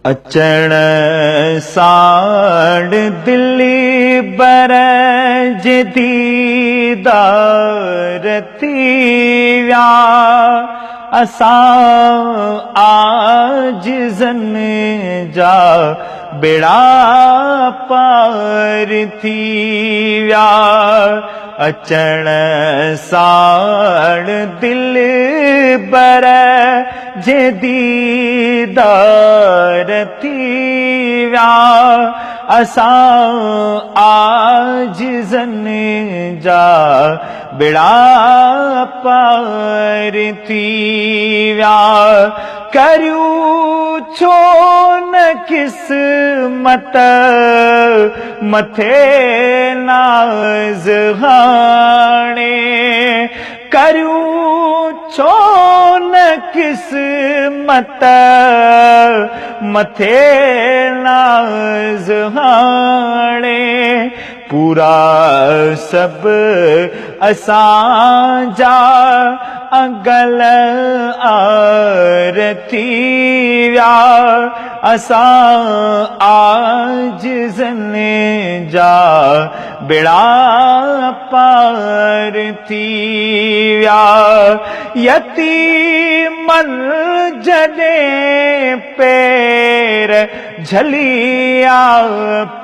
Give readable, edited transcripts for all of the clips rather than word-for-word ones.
अचण साण दिली बर जे दीदार थी विया असां आजिज़न जा बेड़ा पार थी विया अचण साण दिल बर जे दीदार थी विया असां आजिज़न जा बेड़ा पार थी विया करियूं छो न किस्मत मथे नाज़ हाणे करियूं छो न किस्मत मथे नाज़ हाणे पूरा सब असां जा अगल आर थी विया असां आजिज़न जा बेड़ा पार थी विया यतीमन जॾहिं पैर झलिया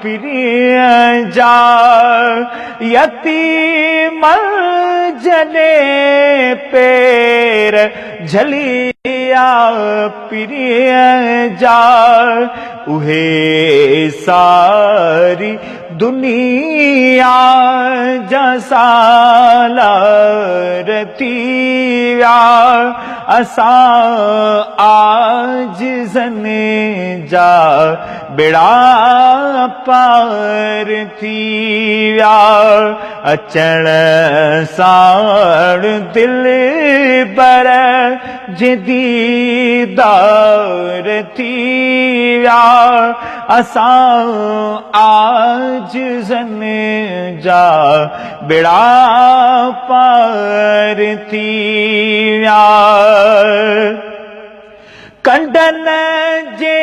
पिरीअ जा यतीमन जॾहिं पैर झलिया पिरीअ जा उहे सारी दुनिया जा सालार थी विया असां आजिज़न जा बेड़ा पार थी विया अचण साण दिल बर जे दीदार थी विया असां आजिज़न जा बेड़ा पार थी विया कंडन जे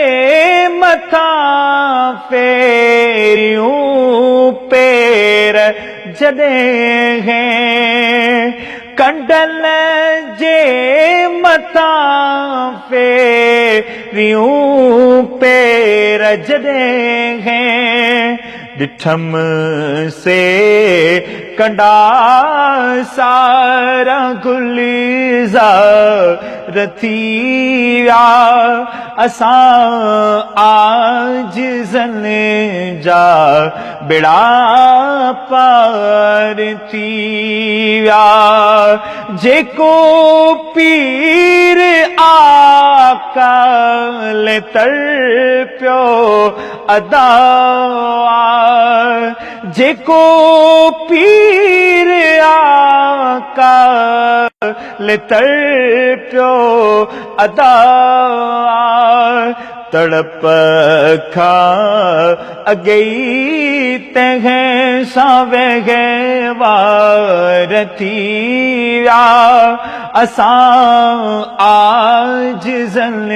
मथां फेरियूं पैर जॾहिं कंडन जे मथां फेरियूं पैर जॾहिं ॾिठम से कंडा सारा गुलज़ार थी विया असां आजिज़न जा बेड़ा पार थी विया जेको पीर आका ले तड़पियो अदा जेको पीर आका ले तड़पियो अदा तड़प खां अगई तंहिं सां वहिंवार थी विया असां आजिज़न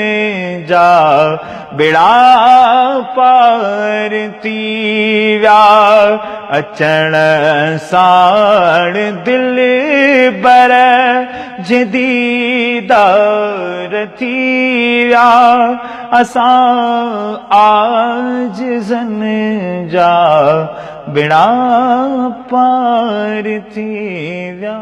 जा बेड़ा पार थी विया अचण साण दिल बर जे दीदार थी विया असां आजिज़न जा बेड़ा पार थी विया।